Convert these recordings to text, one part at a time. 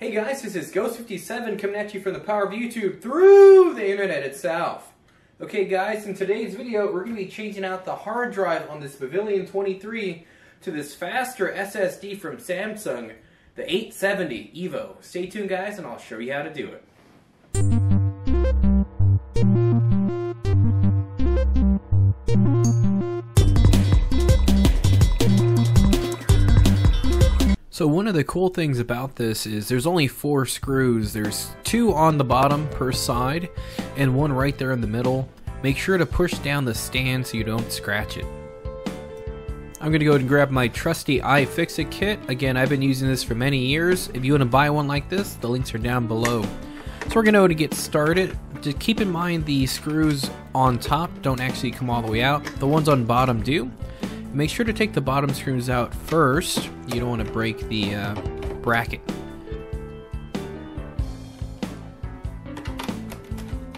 Hey guys, this is Ghost57 coming at you from the power of YouTube through the internet itself. Okay guys, in today's video we're going to be changing out the hard drive on this Pavilion 23 to this faster SSD from Samsung, the 870 EVO. Stay tuned guys and I'll show you how to do it. So one of the cool things about this is there's only 4 screws. There's 2 on the bottom per side and 1 right there in the middle. Make sure to push down the stand so you don't scratch it. I'm going to go ahead and grab my trusty iFixit kit. Again, I've been using this for many years. If you want to buy one like this, the links are down below. So we're going to go to get started. Just keep in mind the screws on top don't actually come all the way out. The ones on bottom do. Make sure to take the bottom screws out first. You don't want to break the bracket.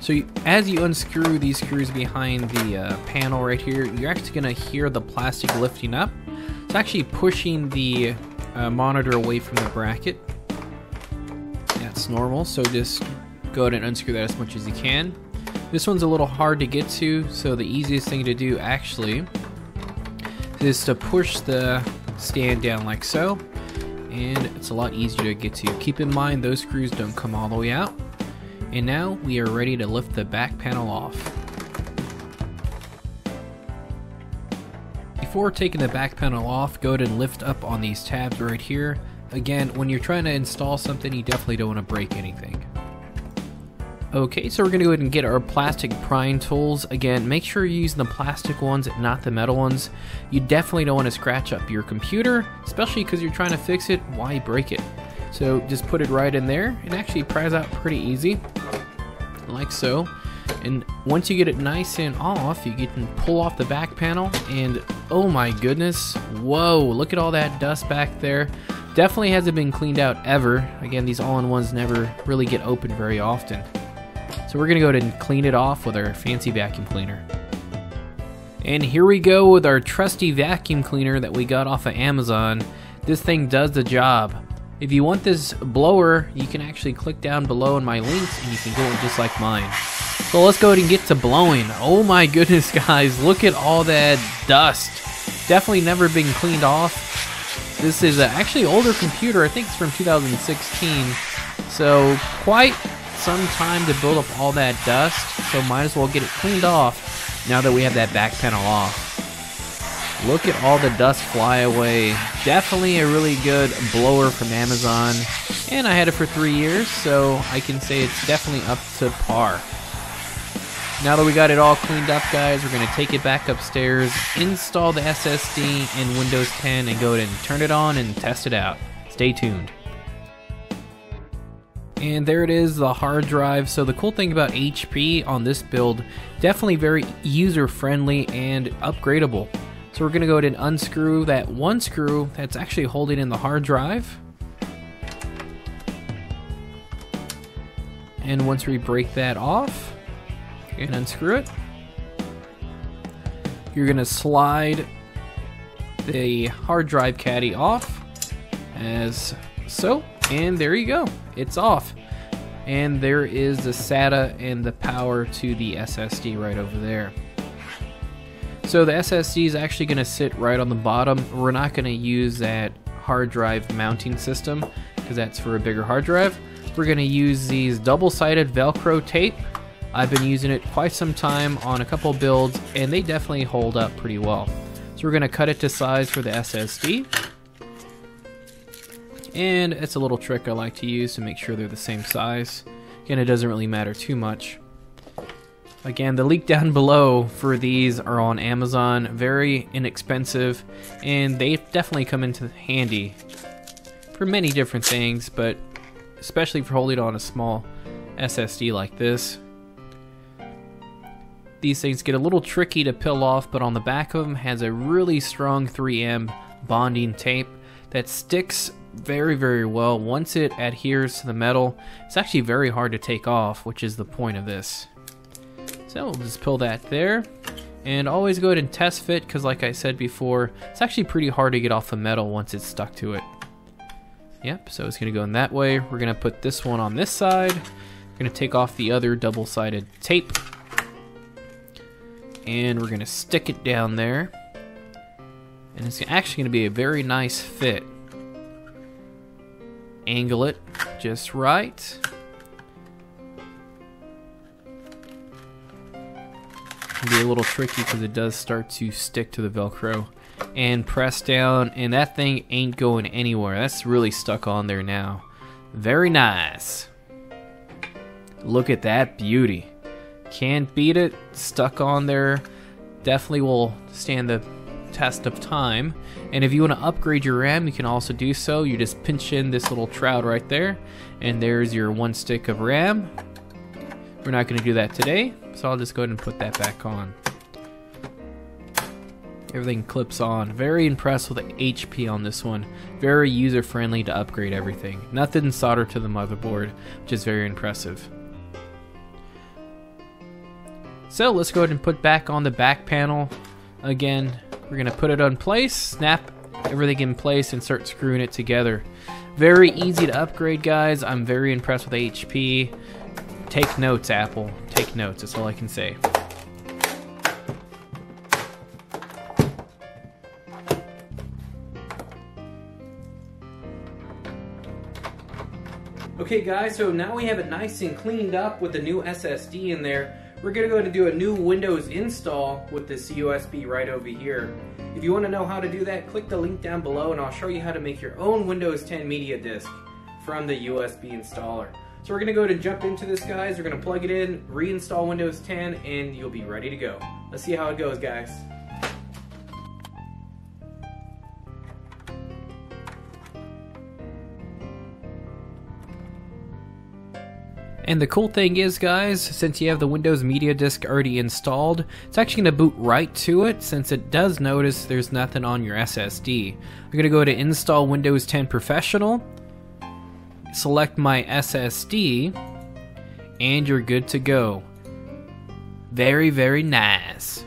So as you unscrew these screws behind the panel right here, you're actually going to hear the plastic lifting up. It's actually pushing the monitor away from the bracket. That's normal, so just go ahead and unscrew that as much as you can. This one's a little hard to get to, so the easiest thing to do actually is to push the stand down like so, and it's a lot easier to get to. Keep in mind those screws don't come all the way out. And now we are ready to lift the back panel off. Before taking the back panel off, go ahead and lift up on these tabs right here. Again, when you're trying to install something, you definitely don't want to break anything. Okay, so we're going to go ahead and get our plastic prying tools. Again, make sure you're using the plastic ones, not the metal ones. You definitely don't want to scratch up your computer, especially because you're trying to fix it. Why break it? So just put it right in there. It actually pries out pretty easy, like so. And once you get it nice and off, you can pull off the back panel, and oh my goodness, whoa, look at all that dust back there. Definitely hasn't been cleaned out ever. Again, these all-in-ones never really get opened very often. So we're gonna go ahead and clean it off with our fancy vacuum cleaner. And here we go with our trusty vacuum cleaner that we got off of Amazon. This thing does the job. If you want this blower, you can actually click down below in my links and you can go just like mine. So let's go ahead and get to blowing. Oh my goodness guys, look at all that dust. Definitely never been cleaned off. This is actually an older computer, I think it's from 2016. So quite some time to build up all that dust, so might as well get it cleaned off now that we have that back panel off. Look at all the dust fly away. Definitely a really good blower from Amazon, and I had it for 3 years, so I can say it's definitely up to par. Now that we got it all cleaned up guys, we're going to take it back upstairs, install the SSD and Windows 10, and go ahead and turn it on and test it out. Stay tuned. And there it is, the hard drive. So the cool thing about HP on this build, definitely very user-friendly and upgradable. So we're going to go ahead and unscrew that one screw that's actually holding in the hard drive. And once we break that off and unscrew it, you're going to slide the hard drive caddy off as so. And there you go, it's off. And there is the SATA and the power to the SSD right over there. So the SSD is actually going to sit right on the bottom. We're not going to use that hard drive mounting system because that's for a bigger hard drive. We're going to use these double-sided Velcro tape. I've been using it quite some time on a couple builds and they definitely hold up pretty well. So we're going to cut it to size for the SSD. And it's a little trick I like to use to make sure they're the same size. Again, it doesn't really matter too much. Again, the link down below for these are on Amazon. Very inexpensive, and they definitely come into handy for many different things, but especially for holding on a small SSD like this. These things get a little tricky to peel off, but on the back of them has a really strong 3M bonding tape that sticks very, very well. Once it adheres to the metal, it's actually very hard to take off, which is the point of this. So we'll just peel that there, and always go ahead and test fit, because like I said before, it's actually pretty hard to get off the metal once it's stuck to it. Yep, so it's going to go in that way. We're going to put this one on this side. We're going to take off the other double-sided tape. And we're going to stick it down there. And it's actually going to be a very nice fit. Angle it just right. It'll be a little tricky because it does start to stick to the Velcro. And press down, and that thing ain't going anywhere. That's really stuck on there now. Very nice. Look at that beauty. Can't beat it. Stuck on there. Definitely will stand the test of time. And if you want to upgrade your RAM, you can also do so. You just pinch in this little shroud right there, and there's your 1 stick of RAM. We're not going to do that today, so I'll just go ahead and put that back on. Everything clips on. Very impressed with the HP on this one. Very user friendly to upgrade everything. Nothing soldered to the motherboard, which is very impressive. So let's go ahead and put back on the back panel. Again, we're going to put it on place, snap everything in place, and start screwing it together. Very easy to upgrade, guys. I'm very impressed with HP. Take notes, Apple. Take notes. That's all I can say. Okay guys, so now we have it nice and cleaned up with the new SSD in there. We're going to go ahead and do a new Windows install with this USB right over here. If you want to know how to do that, click the link down below and I'll show you how to make your own Windows 10 media disk from the USB installer. So we're going to go ahead and jump into this, guys. We're going to plug it in, reinstall Windows 10, and you'll be ready to go. Let's see how it goes, guys. And the cool thing is, guys, since you have the Windows Media Disk already installed, it's actually going to boot right to it, since it does notice there's nothing on your SSD. I'm going to go to Install Windows 10 Professional, select my SSD, and you're good to go. Very, very nice.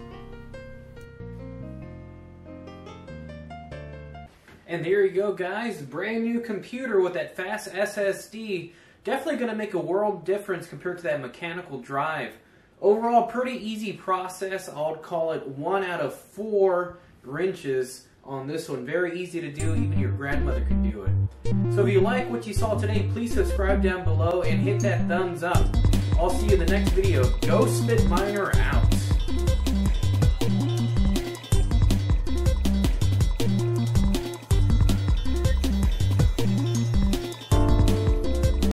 And there you go, guys. Brand new computer with that fast SSD. Definitely going to make a world difference compared to that mechanical drive. Overall, pretty easy process. I would call it 1 out of 4 wrenches on this one. Very easy to do. Even your grandmother can do it. So if you like what you saw today, please subscribe down below and hit that thumbs up. I'll see you in the next video. Go Spit Miner out.